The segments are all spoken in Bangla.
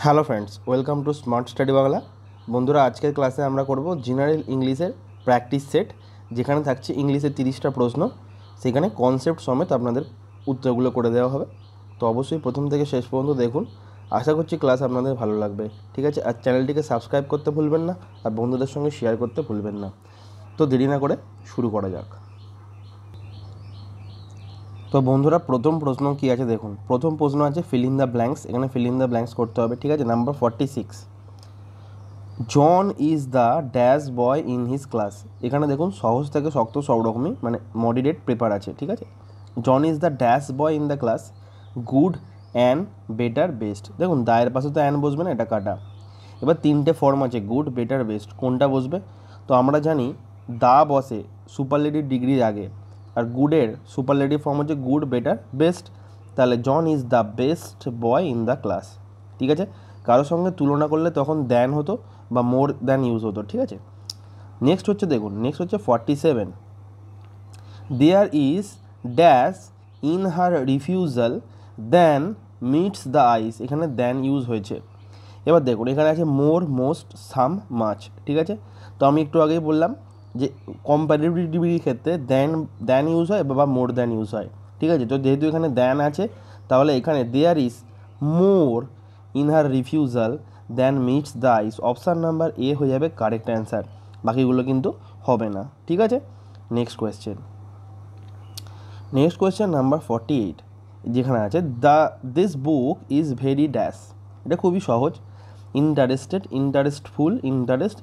Hello friends, welcome to smart study Bangla. বন্ধুরা, আজকের ক্লাসে আমরা করব জেনারেল ইংলিশের প্র্যাকটিস সেট, যেখানে থাকছে ইংলিশের 30টা প্রশ্ন। সেখানে কনসেপ্ট সমেত আপনাদের উত্তরগুলো করে দেওয়া হবে। তো অবশ্যই প্রথম থেকে শেষ পর্যন্ত দেখুন। আশা করছি ক্লাস আপনাদের ভালো লাগবে। ঠিক আছে, আর চ্যানেলটিকে সাবস্ক্রাইব করতে ভুলবেন না, আর বন্ধুদের সঙ্গে শেয়ার করতে ভুলবেন না। তো দেরি না করে শুরু করা যাক। তো বন্ধুরা, প্রথম প্রশ্ন কী আছে দেখুন। প্রথম প্রশ্ন আছে ফিল ইন দ্য ব্ল্যাঙ্কস। এখানে ফিল ইন দ্য ব্ল্যাঙ্কস করতে হবে। ঠিক আছে, number 46, John is the dash boy in his class. এখানে দেখুন সহজ থেকে শক্ত সব রকমই মানে মডারেট পেপার আছে। ঠিক আছে, John is the dash boy in the class, good and better best. দেখুন দায়ের পাশে তো অ্যান বসবে না, এটা কাটা। এবার তিনটে ফর্ম আছে, গুড বেটার বেস্ট, কোনটা বসবে? তো আমরা জানি দা বসে সুপারলেটিভ ডিগ্রির আগে, আর গুডের সুপারলেটিভ ফর্ম হচ্ছে গুড বেটার বেস্ট। তাহলে John is the best boy in the class. ঠিক আছে, কারোর সঙ্গে তুলনা করলে তখন দ্যান হতো বা মোর দ্যান ইউজ হতো। ঠিক আছে, নেক্সট হচ্ছে দেখুন, নেক্সট হচ্ছে 47, there is dash in her refusal than meets the eye. এখানে দ্যান ইউজ হয়েছে। এবার দেখুন এখানে আছে মোর, মোস্ট, সাম, মাচ। ঠিক আছে, তো আমি একটু আগেই বললাম যে কম্প্যারেটিভ ডিগ্রির ক্ষেত্রে দ্যান ইউজ হয় বা মোর দ্যান ইউজ হয়। ঠিক আছে, তো যেহেতু এখানে দ্যান আছে, তাহলে এখানে there is more in her refusal than meets the eyes. Option number A হয়ে যাবে কারেক্ট অ্যান্সার, বাকিগুলো কিন্তু হবে না। ঠিক আছে, নেক্সট কোয়েশ্চেন নাম্বার 48, যেখানে আছে this book is very dash. এটা খুবই সহজ, ইন্টারেস্টেড, ইন্টারেস্টফুল,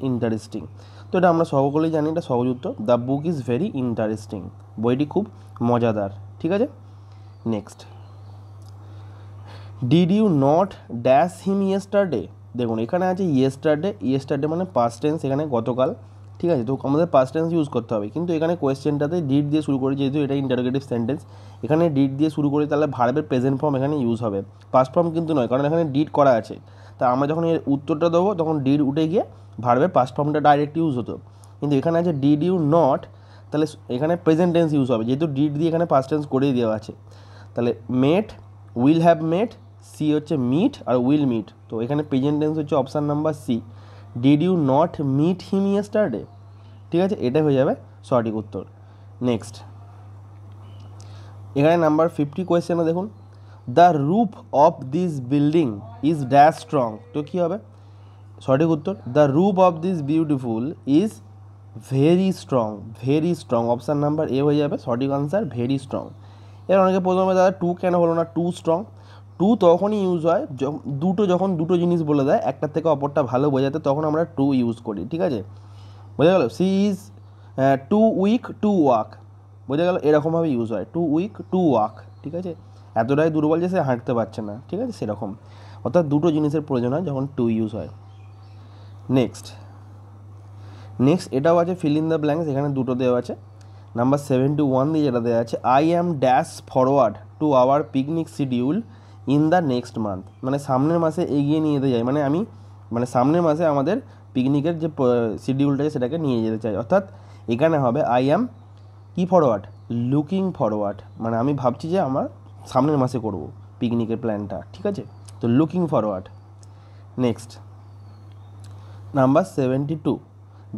ইন্টারেস্টিং। তো এটা আমরা সকলেই জানি, এটা সহজ উত্তর। The book is very interesting, বইটি খুব মজাদার। ঠিক আছে, next, did you not dash him yesterday. দেখুন এখানে আছে ইয়েস্টারডে মানে পাস্ট টেন্স, এখানে গতকাল। ঠিক আছে, তো আমাদের পাস্ট টেন্স ইউজ করতে হবে, কিন্তু এখানে কোয়েশ্চেনটাতে ডিড দিয়ে শুরু করি, যেহেতু এটা ইন্টারোগেটিভ সেন্টেন্স। এখানে ডিড দিয়ে শুরু করি, তাহলে ভার্বের প্রেজেন্ট ফর্ম এখানে ইউজ হবে, পাস্ট ফর্ম কিন্তু নয়, কারণ এখানে ডিড করা আছে। তা আমরা যখন এর উত্তরটা দেবো তখন ডিড উঠে গিয়ে ভার্বের পাস্ট ফর্মটা ডাইরেক্ট ইউজ হতো। কিন্তু এখানে আছে ডিড ইউ নট, তাহলে এখানে প্রেজেন্ট টেন্স ইউজ হবে, যেহেতু ডিড দিয়ে এখানে পাস্ট টেন্স করেই দেওয়া আছে। তাহলে met, will have met, C হচ্ছে মিট আর উইল মিট। তো এখানে প্রেজেন্ট টেন্স হচ্ছে option number C, did you not meet him yesterday. ঠিক আছে, এটা হয়ে যাবে সঠিক উত্তর। নেক্সট, এখানে নাম্বার 50 কোয়েশ্চেনে দেখুন, the roof of this building is dash strong. তো কী হবে সঠিক উত্তর? The roof of this beautiful is very strong. Option number A হয়ে যাবে সঠিক আনসার, ভেরি স্ট্রং। এবার অনেকে প্রথমে দাদা টু কেন হলো না, টু স্ট্রং। টু তখনই ইউজ হয় যখন দুটো জিনিস বলে দেয়, একটার থেকে অপরটা ভালো বোঝাতে, তখন আমরা টু ইউজ করি। ঠিক আছে, বোঝা গেল? She is too weak to walk, বোঝা গেল? এরকমভাবে ইউজ হয়, টু উইক টু ওয়াক। ঠিক আছে, এতটাই দুর্বল যে সে হাঁটতে পারছে না। ঠিক আছে, সেরকম, অর্থাৎ দুটো জিনিসের প্রয়োজন হয় যখন টু ইউজ হয়। নেক্সট এটাও আছে ফিল ইন দ্য ব্ল্যাঙ্কস, এখানে দুটো দেওয়া আছে। নাম্বার 71 দিয়ে যেটা দেওয়া আছে, I am dash forward to our picnic schedule in the next month. মানে সামনের মাসে এগিয়ে নিয়ে যেতে চাই, মানে সামনের মাসে আমাদের পিকনিকের যে শিডিউলটা আছে সেটাকে নিয়ে যেতে চাই। অর্থাৎ এখানে হবে আই অ্যাম কি ফরওয়ার্ড, লুকিং ফরওয়ার্ড, মানে আমি ভাবছি যে আমার সামনের মাসে করব পিকনিকের প্ল্যানটা। ঠিক আছে, তো looking forward. Next number 72,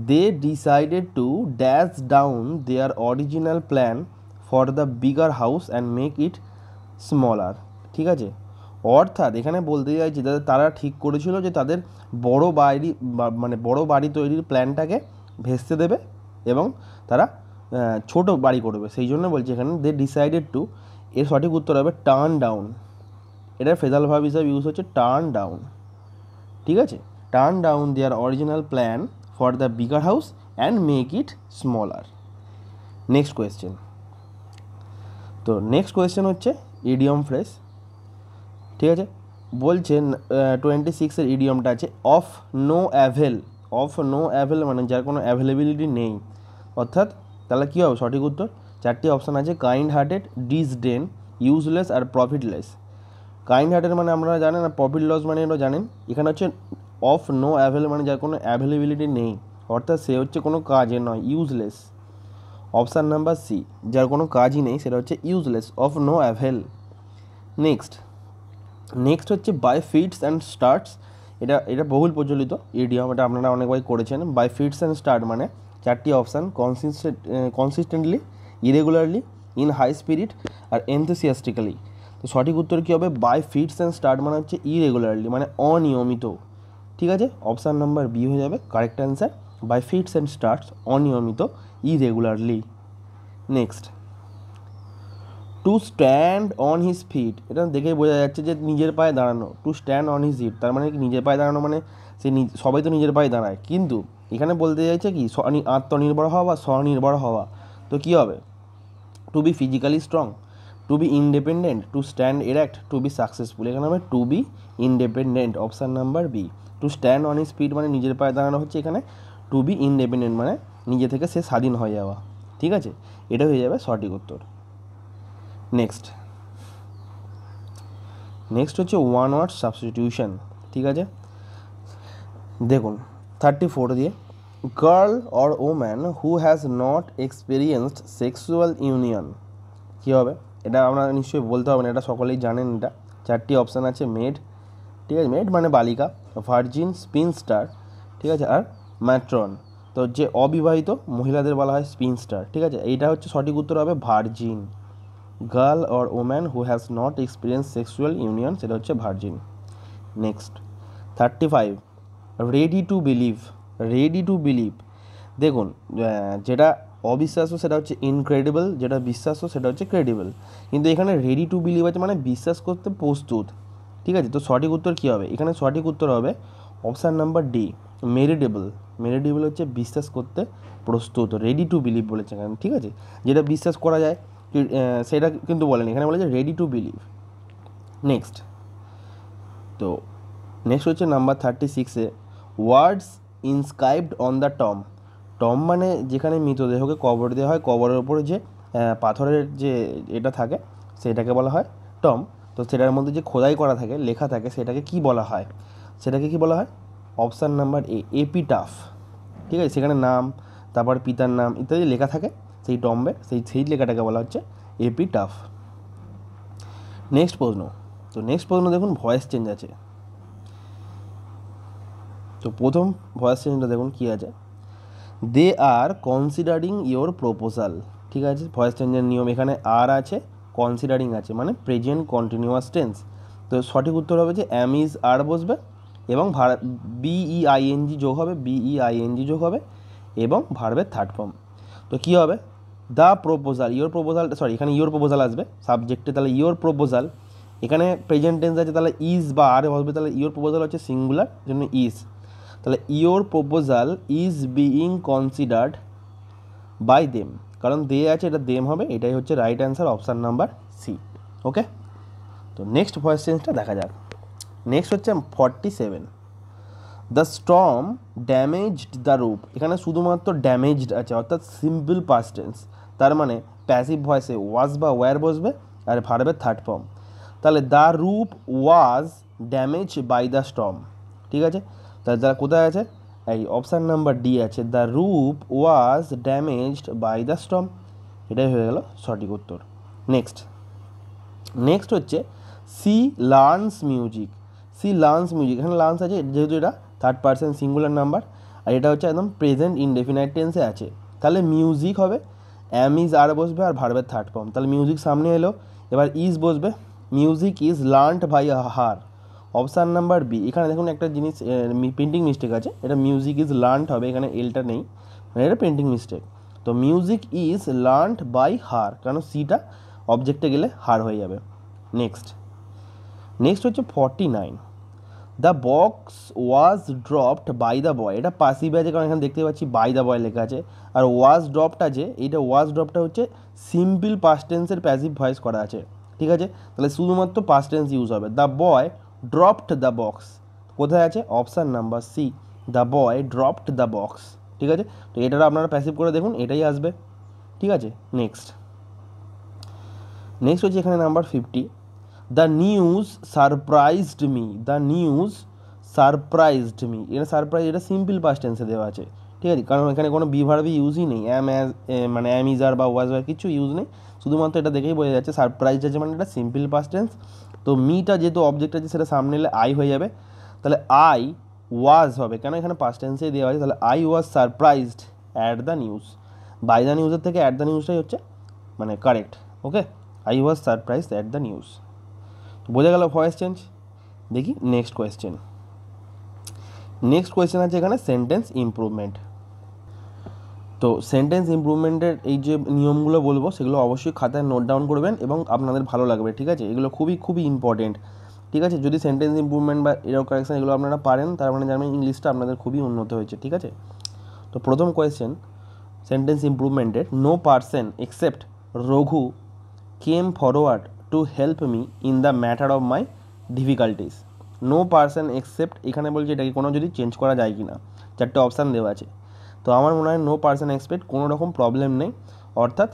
they decided to dash down their original plan for the bigger house and make it smaller. ঠিক আছে, অর্থাৎ এখানে বলতে চাইছি তারা ঠিক করেছিল যে তাদের বড় বাড়ি তৈরির প্ল্যানটাকে ভেস্তে দেবে এবং তারা ছোট বাড়ি করবে। সেই জন্য বলছি এখানে দে ডিসাইডেড টু, এর সঠিক উত্তর হবে টার্ন ডাউন। এটার ফেজাল ভাব হিসাবে ইউজ হচ্ছে টার্ন ডাউন। ঠিক আছে, turn down their original plan for the bigger house and make it smaller. Next question হচ্ছে ইডিয়ম ফ্রেজ। ঠিক আছে, বলছেন 26-এর ইডিয়মটা আছে অফ নো অ্যাভেল মানে যার কোনো অ্যাভেলেবিলিটি নেই। অর্থাৎ তাহলে কী হবে সঠিক উত্তর? চারটি অপশান আছে, কাইন্ড হার্টেড, ডিসডেন, ইউজলেস আর প্রফিটলেস। কাইন্ড হার্টেড মানে আমরা জানেন, আর প্রফিট লস মানে এটা জানেন। এখানে হচ্ছে অফ নো অ্যাভেল মানে যার কোনো অ্যাভেলেবিলিটি নেই, অর্থাৎ সে হচ্ছে কোনো কাজে নয়, ইউজলেস। অপশান নাম্বার সি, যার কোনো কাজই নেই সেটা হচ্ছে useless, of no avail. Next next হচ্ছে বাই ফিটস অ্যান্ড স্টার্টস, এটা এটা বহুল প্রচলিত ইডিয়ম, এটা আপনারা অনেকবার করেছেন। বাই ফিটস অ্যান্ড স্টার্ট মানে চারটি option, consistently, irregularly, in high spirit আর এনথুসিয়াস্টিক্যালি। তো সঠিক উত্তর কী হবে? বাই ফিটস অ্যান্ড স্টার্ট মানে হচ্ছে ইরেগুলারলি, মানে অনিয়মিত। ঠিক আছে, অপশান নাম্বার বি হয়ে যাবে correct answer. By fits and starts, অনিয়মিত, irregularly. Next, to stand on his feet, এটা দেখেই বোঝা যাচ্ছে যে নিজের পায়ে দাঁড়ানো। To stand on his feet তার মানে কি নিজের পায়ে দাঁড়ানো, মানে সে সবাই তো নিজের পায়ে দাঁড়ায়, কিন্তু এখানে বলতে চাইছে কি আত্মনির্ভর হওয়া বা স্বনির্ভর হওয়া। তো কী হবে? To be physically strong, to be independent, to stand erect, to be successful. এখানে হবে to be independent, option number B. To stand on his feet মানে নিজের পায়ে দাঁড়ানো হচ্ছে, এখানে টু বি ইন্ডিপেন্ডেন্ট মানে নিজে থেকে সে স্বাধীন হয়ে যাওয়া। ঠিক আছে, এটা হয়ে যাবে সঠিক উত্তর। নেক্সট হচ্ছে ওয়ান ওয়ার্ড সাবস্টিটিউশন। ঠিক আছে, দেখুন 34 দিয়ে, girl or woman who has not experienced sexual union, কী হবে? এটা আপনারা নিশ্চয়ই বলতে হবে না, এটা সকলেই জানেন। এটা চারটি অপশান আছে, মেড, ঠিক আছে, মেড মানে বালিকা, ভার্জিন, স্পিনস্টার, ঠিক আছে, আর ম্যাট্রন। তো যে অবিবাহিত মহিলাদের বলা হয় স্পিনস্টার। ঠিক আছে, এইটা হচ্ছে সঠিক উত্তর হবে virgin. Girl or woman who has not experience sexual union, সেটা হচ্ছে virgin. Next 35, ready to believe, ready to believe, দেখুন যেটা অবিশ্বাস্য সেটা হচ্ছে ইনক্রেডিবল, যেটা বিশ্বাস্য সেটা হচ্ছে ক্রেডিবল, কিন্তু এখানে রেডি টু বিলিভ আছে মানে বিশ্বাস করতে প্রস্তুত। ঠিক আছে, তো সঠিক উত্তর কী হবে? এখানে সঠিক উত্তর হবে অপশান নাম্বার ডি, মেরিডেবল। মেরিডেবল হচ্ছে বিশ্বাস করতে প্রস্তুত, রেডি টু বিলিভ বলেছে এখানে। ঠিক আছে, যেটা বিশ্বাস করা যায় সেটা কিন্তু বলেন, এখানে বলেছে রেডি টু বিলিভ। নেক্সট, তো নেক্সট হচ্ছে নাম্বার 36-এ, words inscribed on the tomb. Tomb মানে যেখানে মৃতদেহকে কবর দেওয়া হয়, কবরের ওপরে যে পাথরের যে এটা থাকে সেটাকে বলা হয় টম। তো সেটার মধ্যে যে খোদাই করা থাকে, লেখা থাকে, সেটাকে কি বলা হয়? সেটাকে কি বলা হয়? অপশান নাম্বার এ, এপিটাফ। ঠিক আছে, সেখানে নাম, তারপর পিতার নাম ইত্যাদি লেখা থাকে সেই টম্বে, সেই লেখাটাকে বলা হচ্ছে এপিটাফ। নেক্সট প্রশ্ন, তো নেক্সট প্রশ্ন দেখুন ভয়েস চেঞ্জ আছে। তো প্রথম ভয়েস চেঞ্জটা দেখুন কী আছে, দে আর কনসিডারিং ইয়োর প্রপোজাল। ঠিক আছে, ভয়েস চেঞ্জের নিয়ম এখানে আর আছে, কনসিডারিং আছে, মানে প্রেজেন্ট কন্টিনিউয়াস টেন্স। তো সঠিক উত্তর হবে যে অ্যাম ইজ আর বসবে এবং বিইআইএনজি যোগ হবে, বিইআইএনজি যোগ হবে এবং ভার্বের থার্ড ফর্ম। তো কী হবে? The proposal, your proposal, sorry এখানে ইয়োর প্রপোজাল আসবে সাবজেক্টে, তাহলে ইয়োর প্রপোজাল, এখানে প্রেজেন্ট টেন্স আছে তাহলে ইজ বা আর বসবে, তাহলে ইয়োর প্রপোজাল হচ্ছে সিঙ্গুলার, জন্য ইজ, তাহলে your proposal is being considered by them, কারণ দে আছে, এটা দেম হবে, এটাই হচ্ছে right answer, option number C. Okay, তো নেক্সট ভয়েস চেঞ্জটা দেখা যাক। নেক্সট হচ্ছে 47, the storm damaged the roof. এখানে শুধুমাত্র ড্যামেজড আছে, অর্থাৎ সিম্পল পাস্ট টেন্স, তার মানে প্যাসিভ ভয়েসে ওয়াজ বা ওয়্যার বসবে আর ভার্বের থার্ড ফর্ম। তাহলে the roof was damage by the storm. ঠিক আছে, তাহলে তারা কোথায় আছে? এই অপশান নাম্বার ডি আছে, the roof was damaged by the storm, এটাই হয়ে গেল সঠিক উত্তর। নেক্সট হচ্ছে she learns music. She learns music, এখানে লার্নস আছে যেহেতু এটা থার্ড পারসন সিঙ্গুলার নাম্বার, আর এটা হচ্ছে একদম প্রেজেন্ট ইনডেফিনাইট টেন্সে আছে, তাহলে মিউজিক হবে, অ্যাম ইজ আর বসবে আর ভার্বের থার্ড ফর্ম, তাহলে মিউজিক সামনে এলো, এবার ইজ বসবে, music is learned by her, option number B. এখানে দেখুন একটা জিনিস প্রিন্টিং মিস্টেক আছে, এটা মিউজিক ইজ লার্নড হবে, এখানে এলটা নেই, মানে এটা প্রিন্টিং মিস্টেক। তো music is learned by her, কারণ সিটা অবজেক্টে গেলে হার হয়ে যাবে। নেক্সট হচ্ছে 49, the box was dropped by the boy. এটা পাসিভ আছে, কারণ এখানে দেখতে পাচ্ছি বাই দ্য বয় লেখা আছে, আর ওয়াজ ড্রপড আছে, এইটা ওয়াজ ড্রপটা হচ্ছে সিম্পল পাস্ট টেন্সের প্যাসিভ ভয়েস করা আছে। ঠিক আছে, তাহলে শুধুমাত্র পাস্ট টেন্স ইউজ হবে। The boy dropped the box, কোথায় আছে? Option number C, the boy dropped the box. ঠিক আছে, তো এটা আপনারা প্যাসিভ করে দেখুন, এটাই আসবে। ঠিক আছে, নেক্সট হচ্ছে এখানে number 50, the news surprised me. The news surprised me, এটা সারপ্রাইজ, এটা সিম্পল পাস্ট টেন্সে দেওয়া আছে। ঠিক আছে, কারণ এখানে কোনো বিভার্বি ইউজই নেই, মানে অ্যাম ইজ আর বা ওয়াজ ওয়ার কিছু ইউজ নেই, শুধুমাত্র এটা দেখেই বোঝা যাচ্ছে সারপ্রাইজড আছে মানে এটা সিম্পল পাস্ট টেন্স, তো মিটা যেহেতু অবজেক্ট আছে সেটা সামনে এলে আই হয়ে যাবে, তাহলে আই ওয়াজ হবে, কেন এখানে পাস্ট টেন্সেই দেওয়া আছে, তাহলে I was surprised at the news. By the নিউজের থেকে অ্যাট দ্য নিউজটাই হচ্ছে মানে correct. Okay, I was surprised at the news. বোঝা গেল ভয়েস চেঞ্জ। দেখি নেক্সট কোয়েশ্চেন। নেক্সট কোয়েশ্চেন আছে এখানে সেন্টেন্স ইমপ্রুভমেন্ট। তো সেন্টেন্স ইমপ্রুভমেন্টের এই যে নিয়মগুলো বলবো সেগুলো অবশ্যই খাতায় নোট ডাউন করবেন এবং আপনাদের ভালো লাগবে, ঠিক আছে? এগুলো খুবই খুবই ইম্পর্টেন্ট, ঠিক আছে? যদি সেন্টেন্স ইমপ্রুভমেন্ট বা এরর কারেকশন এগুলো আপনারা পারেন তার মানে জানবেন ইংলিশটা আপনাদের খুবই উন্নত হয়েছে, ঠিক আছে? তো প্রথম কোয়েশ্চেন সেন্টেন্স ইমপ্রুভমেন্টের, no person except Raghu came forward to help me in the matter of my difficulties. No person except এখানে বলছে এটাকে কোনো যদি চেঞ্জ করা যায় কি না, চারটে অপশান দেওয়া আছে। তো আমার মনে হয় নো পারসন এক্সপেক্ট কোনো রকম প্রবলেম নেই, অর্থাৎ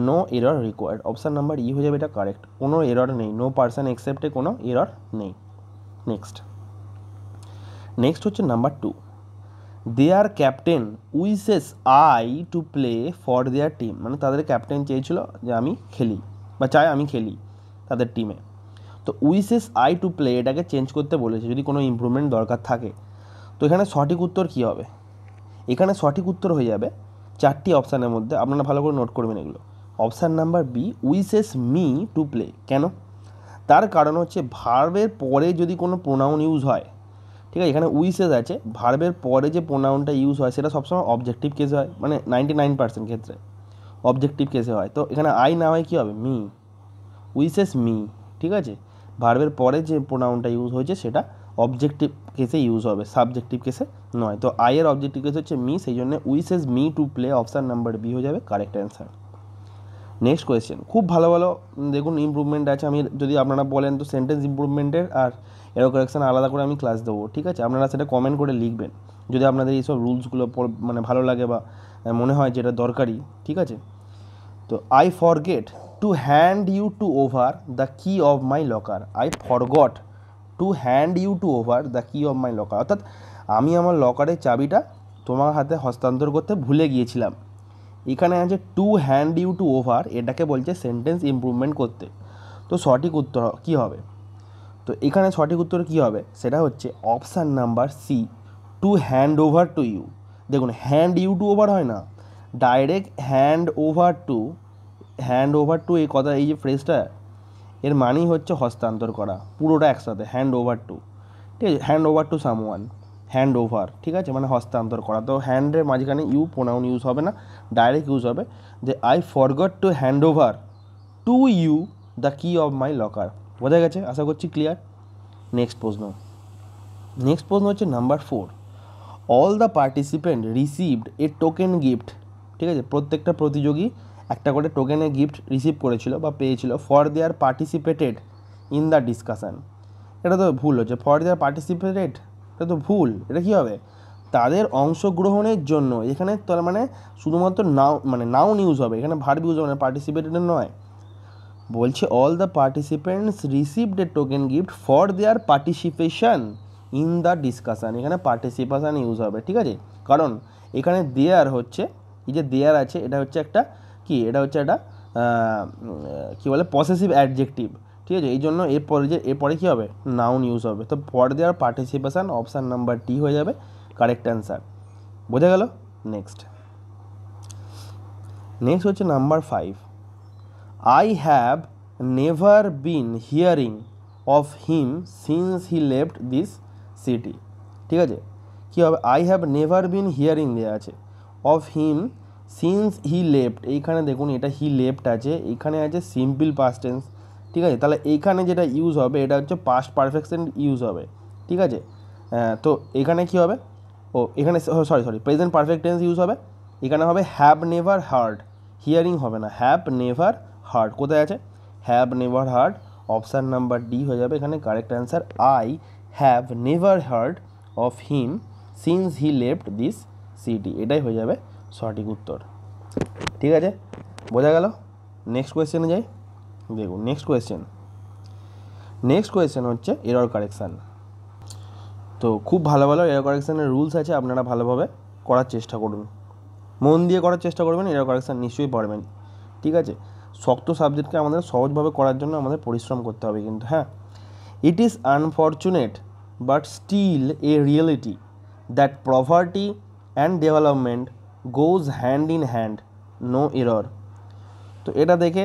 no error required, option number E হয়ে যাবে, এটা কারেক্ট। কোনো এরর নেই, নো পারসন এক্সেপ্টে কোনো এরর নেই। নেক্সট হচ্ছে number 2, their captain wishes I to play for their team, মানে তাদের ক্যাপ্টেন চেয়েছিল যে আমি খেলি বা চাই আমি খেলি তাদের টিমে। তো উইসেস আই টু প্লে এটাকে চেঞ্জ করতে বলেছে যদি কোনো ইমপ্রুভমেন্ট দরকার থাকে। তো এখানে সঠিক উত্তর কী হবে? এখানে সঠিক উত্তর হয়ে যাবে চারটি অপশানের মধ্যে, আপনারা ভালো করে নোট করবেন এগুলো। Option number B, wishes me to play. কেন? তার কারণ হচ্ছে ভার্বের পরে যদি কোনো প্রোনাউন ইউজ হয়, ঠিক আছে, এখানে উইসেস আছে, ভার্বের পরে যে প্রোনাউনটা ইউজ হয় সেটা সবসময় অবজেক্টিভ কেসে হয়, মানে 99% ক্ষেত্রে অবজেক্টিভ কেসে হয়। তো এখানে আই না হয় কী হবে? মি, উইসেস মি, ঠিক আছে? ভার্বের পরে যে প্রোনাউনটা ইউজ হয়েছে সেটা অবজেক্টিভ কেসে ইউজ হবে, সাবজেক্টিভ কেসে নয়। তো আইয়ের অবজেক্টিভ কেস হচ্ছে মি, সেই জন্য wishes me to play, option number B হয়ে যাবে কারেক্ট অ্যান্সার। নেক্সট কোয়েশ্চেন, খুব ভালো ভালো দেখুন ইমপ্রুভমেন্ট আছে। আমি যদি আপনারা বলেন তো সেন্টেন্স ইমপ্রুভমেন্টের আর এরর কারেকশন আলাদা করে আমি ক্লাস দেবো, ঠিক আছে? আপনারা সেটা কমেন্ট করে লিখবেন যদি আপনাদের এইসব রুলসগুলো মানে ভালো লাগে বা মনে হয় যেটা দরকারি, ঠিক আছে? তো I forget to hand you to over the key of my locker. I forgot to hand you to over the key of my locker, অর্থাৎ আমি আমার লকারের চাবিটা তোমার হাতে হস্তান্তর করতে ভুলে গিয়েছিলাম। এখানে আছে to hand you to over, এটাকে বলছে সেন্টেন্স ইমপ্রুভমেন্ট করতে। তো সঠিক উত্তর কী হবে? তো এখানে সঠিক উত্তর কী হবে সেটা হচ্ছে option number C, to hand over to you. দেখুন হ্যান্ড ইউ টু ওভার হয় না, ডাইরেক্ট হ্যান্ড ওভার টু এই কথা, এই যে ফ্রেজটা এর মানেই হচ্ছে হস্তান্তর করা, পুরোটা একসাথে হ্যান্ড ওভার টু, ঠিক আছে? Hand over to someone, hand over, ঠিক আছে, মানে হস্তান্তর করা। তো হ্যান্ডের মাঝখানে ইউ প্রোনাউন ইউজ হবে না, ডাইরেক্ট ইউজ হবে যে I forgot to hand over to you the key of my locker. বোঝা গেছে? আশা করছি ক্লিয়ার। নেক্সট প্রশ্ন হচ্ছে number 4, all the participant received a token gift, ঠিক আছে? প্রত্যেকটা প্রতিযোগী একটা করে টোকেনের গিফট রিসিভ করেছিল বা পেয়েছিল for their participated in the discussion. এটা তো ভুল হচ্ছে, ফর দেয়ার পার্টিসিপেটেড, এটা তো ভুল। এটা কী হবে? তাদের অংশগ্রহণের জন্য, এখানে তার মানে শুধুমাত্র নাউন ইউজ হবে, এখানে ভার্ব ইউজ হবে না, পার্টিসিপেটেড নয়। বলছে all the participants received a token gift for their participation in the discussion, এখানে পার্টিসিপেশান ইউজ হবে, ঠিক আছে? কারণ এখানে দেয়ার হচ্ছে, এই যে দেয়ার আছে এটা হচ্ছে একটা কি, এটা হচ্ছে একটা কী বলে পসেসিভ অ্যাডজেক্টিভ, ঠিক আছে? এই জন্য এরপরে কী হবে? নাউন ইউজ হবে। তো for their participation, option number D হয়ে যাবে কারেক্ট অ্যান্সার। বোঝা গেল? নেক্সট হচ্ছে number 5, I have never been hearing of him since he left this city, ঠিক আছে? কী হবে? I have never been hearing দেওয়া আছে, of him since he left, এইখানে দেখুন এটা he left আছে, এইখানে আছে সিম্পল পাস্ট টেন্স, ঠিক আছে? তাহলে এইখানে যেটা ইউজ হবে এটা হচ্ছে পাস্ট পারফেকশন ইউজ হবে, ঠিক আছে? তো এখানে কী হবে? এখানে sorry present perfect tense use হবে, এখানে হবে হ্যাভ নেভার হার্ড, হিয়ারিং হবে না, হ্যাভ নেভার হার্ড। কোথায় আছে? Have never hard, option number D হয়ে যাবে এখানে correct answer. I have never hard of him since he left this city, এটাই হয়ে যাবে সঠিক উত্তর, ঠিক আছে? বোঝা গেল? নেক্সট কোয়েশ্চেনে যাই। দেখুন নেক্সট কোয়েশ্চেন হচ্ছে এরর কারেকশান। তো খুব ভালো ভালো এরর কারেকশানের রুলস আছে, আপনারা ভালোভাবে করার চেষ্টা করুন, মন দিয়ে করার চেষ্টা করবেন, এরর কারেকশান নিশ্চয়ই পারবেন, ঠিক আছে? শক্ত সাবজেক্টকে আমাদের সহজভাবে করার জন্য আমাদের পরিশ্রম করতে হবে কিন্তু, হ্যাঁ। It is unfortunate but still a reality that property and development goes hand in hand, no error. তো এটা দেখে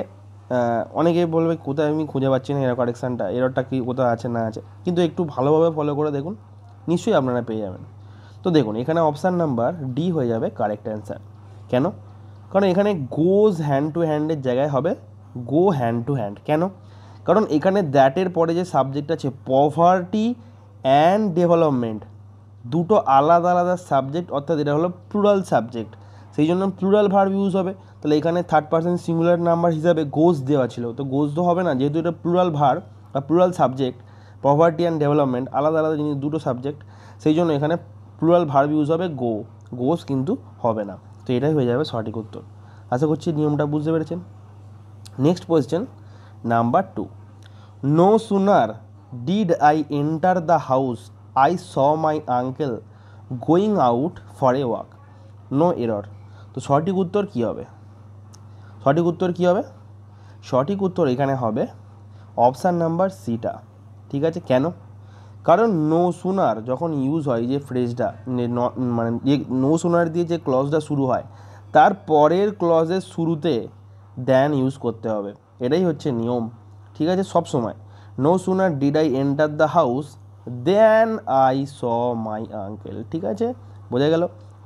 অনেকেই বলবে কোথায় আমি খুঁজে পাচ্ছি না এরর কারেকশানটা, এররটা কি কোথায় আছে না আছে, কিন্তু একটু ভালোভাবে ফলো করে দেখুন, নিশ্চয়ই আপনারা পেয়ে যাবেন। তো দেখুন এখানে অপশান নাম্বার ডি হয়ে যাবে কারেক্ট অ্যান্সার। কেন? কারণ এখানে গোজ হ্যান্ড টু হ্যান্ডের জায়গায় হবে গো হ্যান্ড টু হ্যান্ড। কেন? কারণ এখানে দ্যাটের পরে যে সাবজেক্ট আছে পভার্টি অ্যান্ড ডেভেলপমেন্ট, দুটো আলাদা আলাদা সাবজেক্ট, অর্থাৎ এটা হলো প্লুরাল সাবজেক্ট, সেই জন্য প্লুরাল ভার্ব ইউজ হবে। তাহলে এখানে থার্ড পারসন সিঙ্গুলার নাম্বার হিসাবে গোজ দেওয়া ছিল, তো গোজ তো হবে না, যেহেতু এটা প্লুরাল ভার্ব বা plural subject, poverty and development আলাদা আলাদা জিনিস, দুটো সাবজেক্ট, সেই জন্য এখানে প্লুরাল ভার্ব ইউজ হবে গো, গোজ কিন্তু হবে না। তো এটাই হয়ে যাবে সঠিক উত্তর। আশা করছি নিয়মটা বুঝতে পেরেছেন। Next question number 2, no sooner did I enter the house I saw my uncle going out for a walk, no error. তো সঠিক উত্তর কী হবে? সঠিক উত্তর কী হবে? সঠিক উত্তর এখানে হবে অপশান নাম্বার সিটা। ঠিক আছে? কেন? কারণ নো সুনার যখন ইউজ হয়, যে ফ্রেজটা মানে যে নো সুনার দিয়ে যে ক্লজটা শুরু হয়, তার পরের ক্লজের শুরুতে দ্যান ইউজ করতে হবে, এটাই হচ্ছে নিয়ম। ঠিক আছে? সব সময় no sooner did I enter the house then I saw my uncle. ঠিক আছে? বোঝা গেল?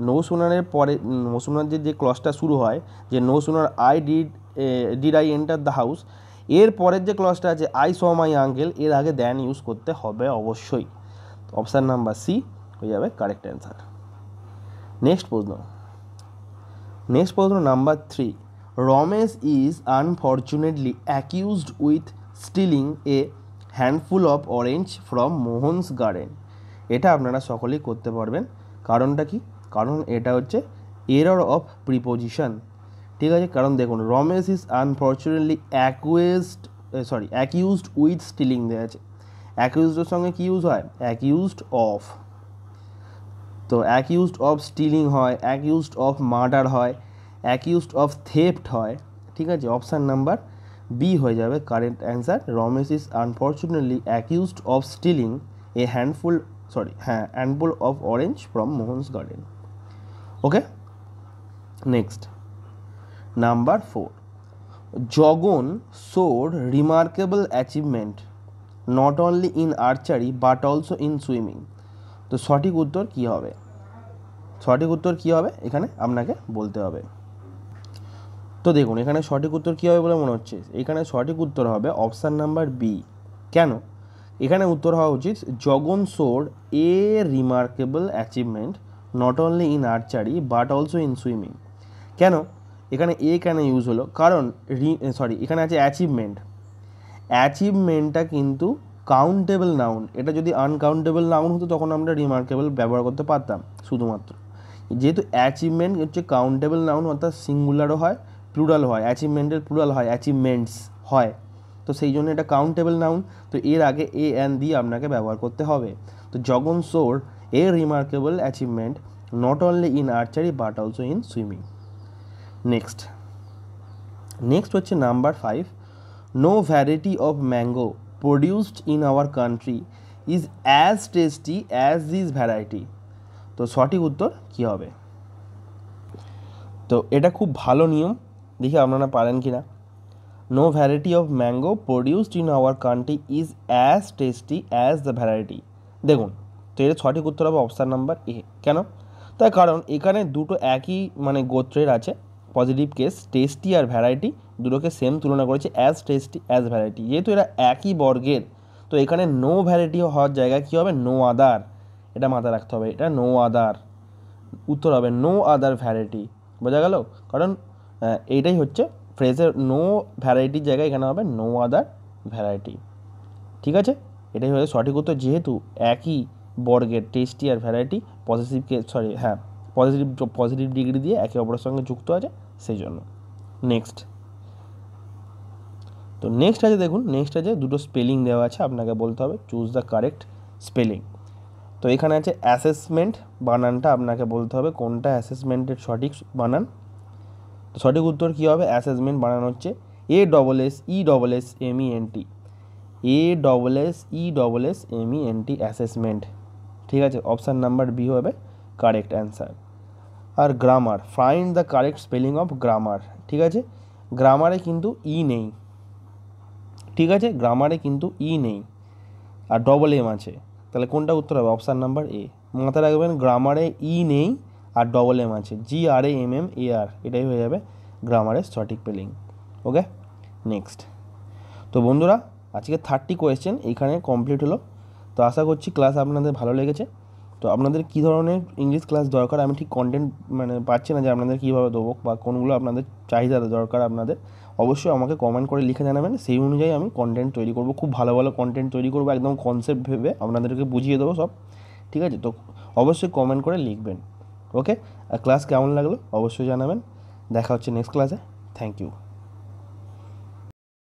নো সুনারের পরে, নো সুনার যে ক্লজটা শুরু হয়, যে no sooner I did I enter the house, এর পরের যে ক্লজটা আছে আই স মাই আঙ্কেল, এর আগে দ্যান ইউজ করতে হবে অবশ্যই। অপশান নাম্বার সি হয়ে যাবে কারেক্ট অ্যান্সার। নেক্সট প্রশ্ন number 3, Ramesh is unfortunately accused with stealing a handful of orange from Mohan's garden. এটা আপনারা সকলেই করতে পারবেন। কারণটা কি? কারণ এটা হচ্ছে এরর অফ প্রিপোজিশন। ঠিক আছে? কারণ দেখুন Ramesh is unfortunately accused with stealing দেওয়া আছে, অ্যাকিউজডের সঙ্গে কী ইউজ হয়? Accused of. তো অ্যাকিউজড অফ স্টিলিং হয়, অ্যাকিউজড অফ মার্ডার হয়, অ্যাকিউজড অফ থেফট হয়। ঠিক আছে? অপশান নাম্বার বি হয়ে যাবে correct answer. Ramesh is unfortunately accused of stealing a handful of orange from Mohan's garden. Okay, next number 4, Jagan showed remarkable achievement not only in archery but also in swimming. তো সঠিক উত্তর কী হবে? সঠিক উত্তর কী হবে এখানে আপনাকে বলতে হবে। তো দেখুন এখানে সঠিক উত্তর কী হবে বলে মনে হচ্ছে? এখানে সঠিক উত্তর হবে অপশান নাম্বার বি। কেন? এখানে উত্তর হওয়া উচিত Jagan showed a remarkable achievement not only in archery but also in swimming. কেন? এখানে এ কেন ইউজ হলো? কারণ এখানে আছে অ্যাচিভমেন্ট, অ্যাচিভমেন্টটা কিন্তু কাউন্টেবল নাউন। এটা যদি আনকাউন্টেবল নাউন হতো তখন আমরা রিমার্কেবল ব্যবহার করতে পারতাম শুধুমাত্র। যেহেতু অ্যাচিভমেন্ট হচ্ছে কাউন্টেবল নাউন, অর্থাৎ সিঙ্গুলারও হয় প্লুরাল হয়, অ্যাচিভমেন্টের প্লুরাল হয় অ্যাচিভমেন্টস হয়, তো সেই জন্য এটা কাউন্টেবল নাউন। তো এর আগে এ অ্যান দিয়ে আপনাকে ব্যবহার করতে হবে। তো Jagan showed a remarkable achievement not only in archery but also in swimming. Next হচ্ছে number 5, no variety of mango produced in our country is as tasty as this variety. তো সঠিক উত্তর কী হবে? তো এটা খুব ভালো নিয়ম, দেখি আপনারা পারেন কি না। No variety of mango produced in our country is as tasty as the variety. দেখুন তো এর সঠিক উত্তর হবে অপশান নাম্বার এ। কেন? তার কারণ এখানে দুটো একই মানে গোত্রের আছে, পজিটিভ কেস টেস্টি আর ভ্যারাইটি, দুটোকে সেম তুলনা করেছে অ্যাজ টেস্টি অ্যাজ ভ্যারাইটি। যেহেতু এরা একই বর্গের, তো এখানে নো ভ্যারাইটি হওয়ার জায়গায় কী হবে? No other. এটা মাথায় রাখতে হবে, এটা নো আদার। উত্তর হবে নো আদার ভ্যারাইটি। বোঝা গেল? কারণ এইটাই হচ্ছে ফ্রেজের নো ভ্যারাইটির জায়গায় এখানে হবে নো আদার ভ্যারাইটি। ঠিক আছে? এটাই হচ্ছে সঠিক উত্তর, যেহেতু একই বর্গের টেস্টি আর ভ্যারাইটি পজিটিভ ডিগ্রি দিয়ে একে অপরের সঙ্গে যুক্ত আছে, সেই জন্য। নেক্সট আছে, দেখুন নেক্সট আছে দুটো স্পেলিং দেওয়া আছে, আপনাকে বলতে হবে চুজ দ্য কারেক্ট স্পেলিং। তো এখানে আছে অ্যাসেসমেন্ট, বানানটা আপনাকে বলতে হবে কোনটা অ্যাসেসমেন্টের সঠিক বানান। তো সঠিক উত্তর কী হবে? অ্যাসেসমেন্ট বানান হচ্ছে ASSESSMENT, ASSEMENT অ্যাসেসমেন্ট, ঠিক আছে, অপশান নাম্বার বি হবে কারেক্ট অ্যান্সার। আর grammar, find the correct spelling of grammar, ঠিক আছে, গ্রামারে কিন্তু ই নেই, ঠিক আছে, গ্রামারে কিন্তু ই নেই আর ডবল এম আছে, তাহলে কোনটা উত্তর হবে? অপশান নাম্বার এ। মাথায় রাখবেন গ্রামারে ই নেই আর ডবল এম আছে, GRAMMAR, এটাই হয়ে যাবে গ্রামারের সঠিক স্পেলিং। ওকে, নেক্সট। তো বন্ধুরা আজকে 30 কোয়েশ্চেন এইখানে কমপ্লিট হলো। তো আশা করছি ক্লাস আপনাদের ভালো লেগেছে। তো আপনাদের কী ধরনের ইংলিশ ক্লাস দরকার, আমি ঠিক কন্টেন্ট পাচ্ছি না যে আপনাদের কীভাবে দেবো বা কোনগুলো আপনাদের চাহিদা দরকার আপনাদের, অবশ্যই আমাকে কমেন্ট করে লিখে জানাবেন, সেই অনুযায়ী আমি কন্টেন্ট তৈরি করব, খুব ভালো ভালো কন্টেন্ট তৈরি করবো, একদম কনসেপ্ট ভেবে আপনাদেরকে বুঝিয়ে দেবো সব, ঠিক আছে। তো অবশ্যই কমেন্ট করে লিখবেন। ওকে, আর ক্লাস কেমন লাগলো অবশ্যই জানাবেন। দেখা হচ্ছে নেক্সট ক্লাসে। Thank you.